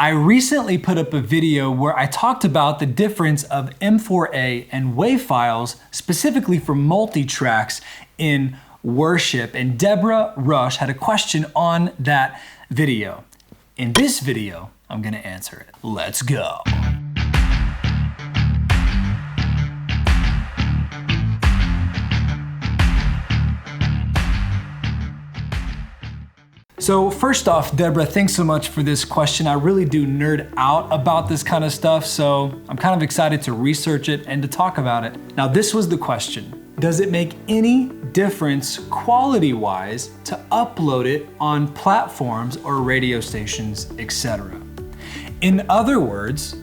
I recently put up a video where I talked about the difference of M4A and WAV files, specifically for multi-tracks in worship, and Debora Rusch had a question on that video. In this video, I'm gonna answer it. Let's go. So first off, Debora, thanks so much for this question. I really do nerd out about this kind of stuff, so I'm kind of excited to research it and to talk about it. Now, this was the question. Does it make any difference quality-wise to upload it on platforms or radio stations, etc.? In other words,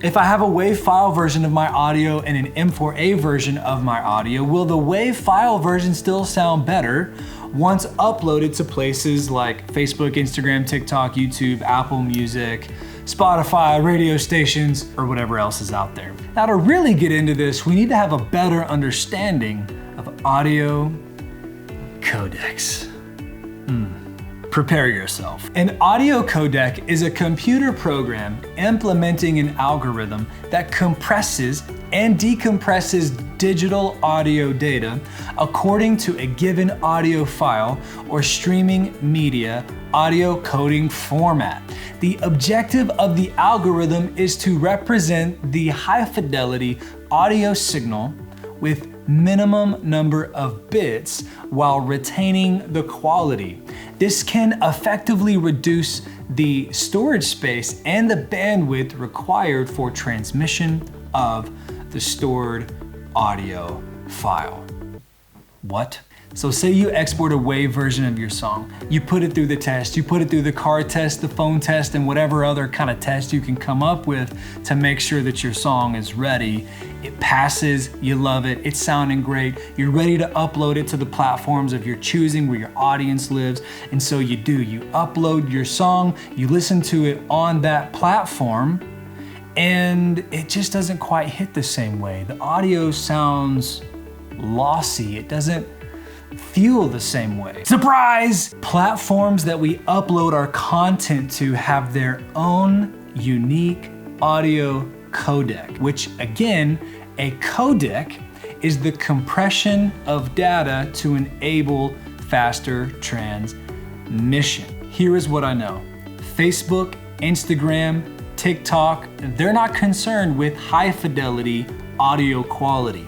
if I have a WAV file version of my audio and an M4A version of my audio, will the WAV file version still sound better once uploaded to places like Facebook, Instagram, TikTok, YouTube, Apple Music, Spotify, radio stations, or whatever else is out there? Now, to really get into this, we need to have a better understanding of audio codecs. Prepare yourself. An audio codec is a computer program implementing an algorithm that compresses and decompresses digital audio data according to a given audio file or streaming media audio coding format. The objective of the algorithm is to represent the high fidelity audio signal with minimum number of bits while retaining the quality. This can effectively reduce the storage space and the bandwidth required for transmission of the stored audio file. What? So say you export a WAV version of your song. You put it through the test, you put it through the car test, the phone test, and whatever other kind of test you can come up with to make sure that your song is ready. It passes, you love it, it's sounding great, you're ready to upload it to the platforms of your choosing where your audience lives, and so you do. You upload your song, you listen to it on that platform, and it just doesn't quite hit the same way. The audio sounds lossy, it doesn't feel the same way. Surprise! Platforms that we upload our content to have their own unique audio codec, which again, a codec is the compression of data to enable faster transmission. Here is what I know. Facebook, Instagram, TikTok, they're not concerned with high fidelity audio quality.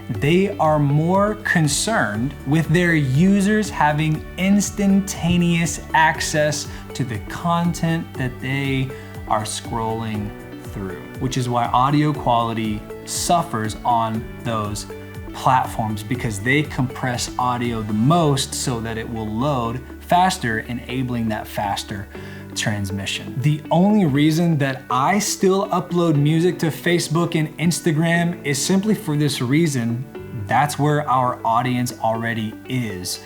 They are more concerned with their users having instantaneous access to the content that they are scrolling through, which is why audio quality suffers on those platforms, because they compress audio the most so that it will load faster, enabling that faster transmission. The only reason that I still upload music to Facebook and Instagram is simply for this reason. That's where our audience already is.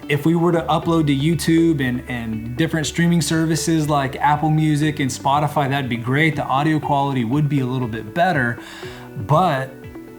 If we were to upload to YouTube and different streaming services like Apple Music and Spotify, that'd be great. The audio quality would be a little bit better, but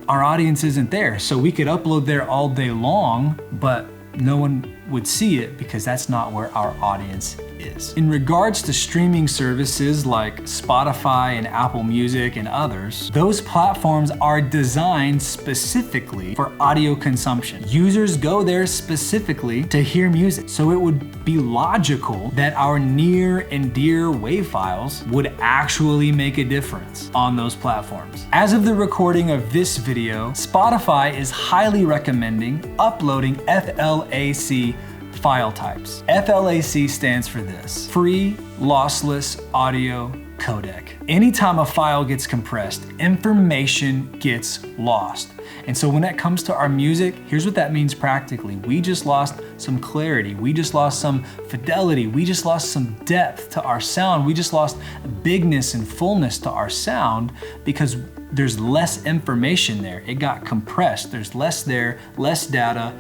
our audience isn't there. So we could upload there all day long, but no one would see it because that's not where our audience is. In regards to streaming services like Spotify and Apple Music and others, those platforms are designed specifically for audio consumption. Users go there specifically to hear music. So it would be logical that our near and dear WAV files would actually make a difference on those platforms. As of the recording of this video, Spotify is highly recommending uploading FLAC file types. FLAC stands for this: Free Lossless Audio Codec. Anytime a file gets compressed, information gets lost. And so when it comes to our music, here's what that means practically. We just lost some clarity. We just lost some fidelity. We just lost some depth to our sound. We just lost bigness and fullness to our sound because there's less information there. It got compressed. There's less there, less data,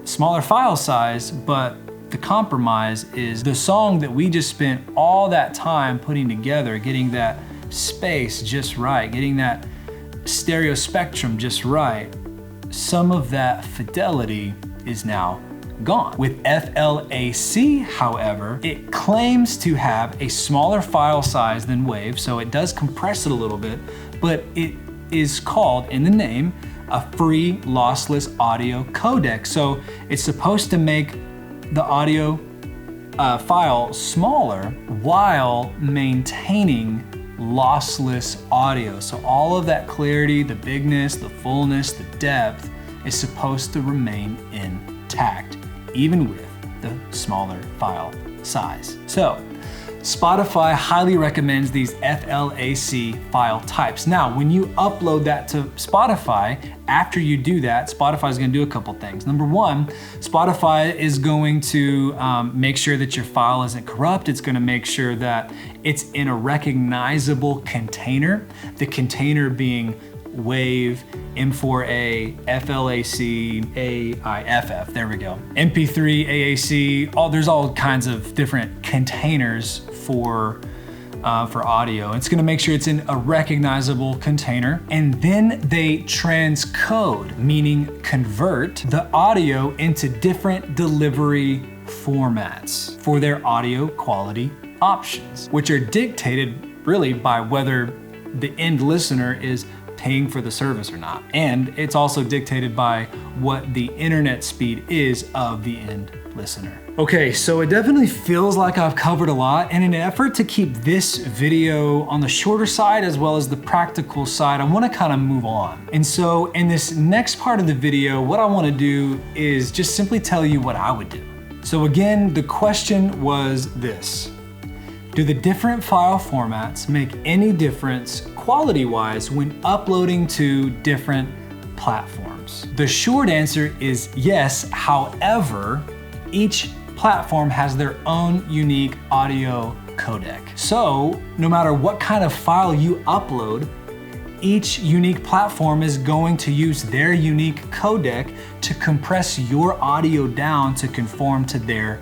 smaller file size, but the compromise is the song that we just spent all that time putting together, getting that space just right, getting that stereo spectrum just right. Some of that fidelity is now gone. With FLAC, however, it claims to have a smaller file size than WAV, so it does compress it a little bit, but it is called, in the name, a free lossless audio codec. So it's supposed to make the audio file smaller while maintaining lossless audio. So all of that clarity, the bigness, the fullness, the depth is supposed to remain intact, even with the smaller file size. So Spotify highly recommends these FLAC file types. Now, when you upload that to Spotify, after you do that, Spotify is gonna do a couple things. Number one, Spotify is going to make sure that your file isn't corrupt. It's gonna make sure that it's in a recognizable container, the container being WAV, M4A, FLAC, AIFF, there we go. MP3, AAC, there's all kinds of different containers for audio. It's gonna make sure it's in a recognizable container. And then they transcode, meaning convert the audio into different delivery formats for their audio quality options, which are dictated really by whether the end listener is paying for the service or not. And it's also dictated by what the internet speed is of the end listener. Okay, so it definitely feels like I've covered a lot, and in an effort to keep this video on the shorter side as well as the practical side, I wanna kind of move on. And so in this next part of the video, what I wanna do is just simply tell you what I would do. So again, the question was this: do the different file formats make any difference quality-wise when uploading to different platforms? The short answer is yes. However, each platform has their own unique audio codec. So no matter what kind of file you upload, each unique platform is going to use their unique codec to compress your audio down to conform to their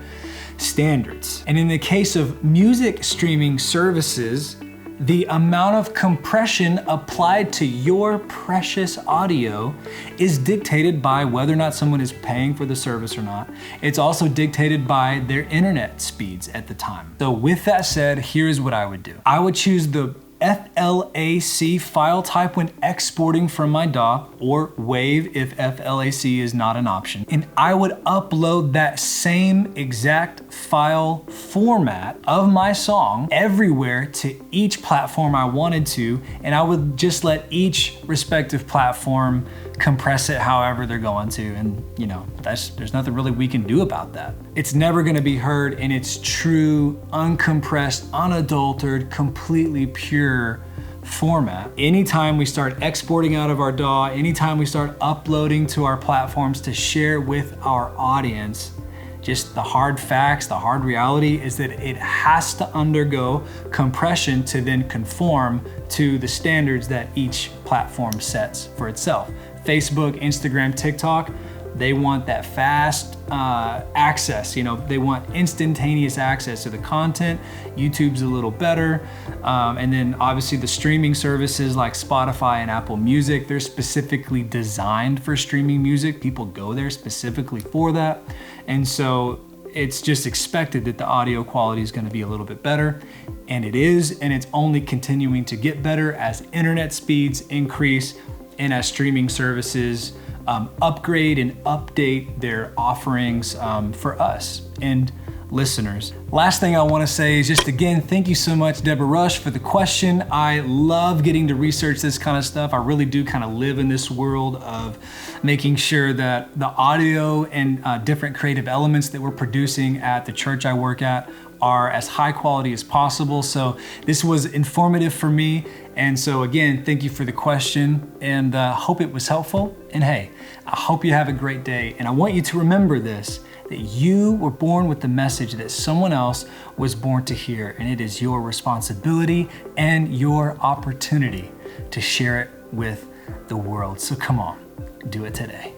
standards. And in the case of music streaming services, the amount of compression applied to your precious audio is dictated by whether or not someone is paying for the service or not. It's also dictated by their internet speeds at the time. So with that said, here's what I would do. I would choose the FLAC file type when exporting from my DAW, or WAV if FLAC is not an option. And I would upload that same exact file format of my song everywhere to each platform I wanted to, and I would just let each respective platform compress it however they're going to, and you know, there's nothing really we can do about that. It's never gonna be heard in its true, uncompressed, unadulterated, completely pure format. Anytime we start exporting out of our DAW, anytime we start uploading to our platforms to share with our audience, just the hard facts, the hard reality is that it has to undergo compression to then conform to the standards that each platform sets for itself. Facebook, Instagram, TikTok, they want that fast access, they want instantaneous access to the content. YouTube's a little better. And then obviously the streaming services like Spotify and Apple Music, they're specifically designed for streaming music. People go there specifically for that. And so it's just expected that the audio quality is gonna be a little bit better. And it is, and it's only continuing to get better as internet speeds increase and as streaming services upgrade and update their offerings for us and listeners. Last thing I want to say is just again, thank you so much, Debora Rusch, for the question. I love getting to research this kind of stuff. I really do kind of live in this world of making sure that the audio and different creative elements that we're producing at the church I work at are as high quality as possible. So this was informative for me. And so again, thank you for the question, and hope it was helpful. And hey, I hope you have a great day. And I want you to remember this, that you were born with the message that someone else was born to hear. And it is your responsibility and your opportunity to share it with the world. So come on, do it today.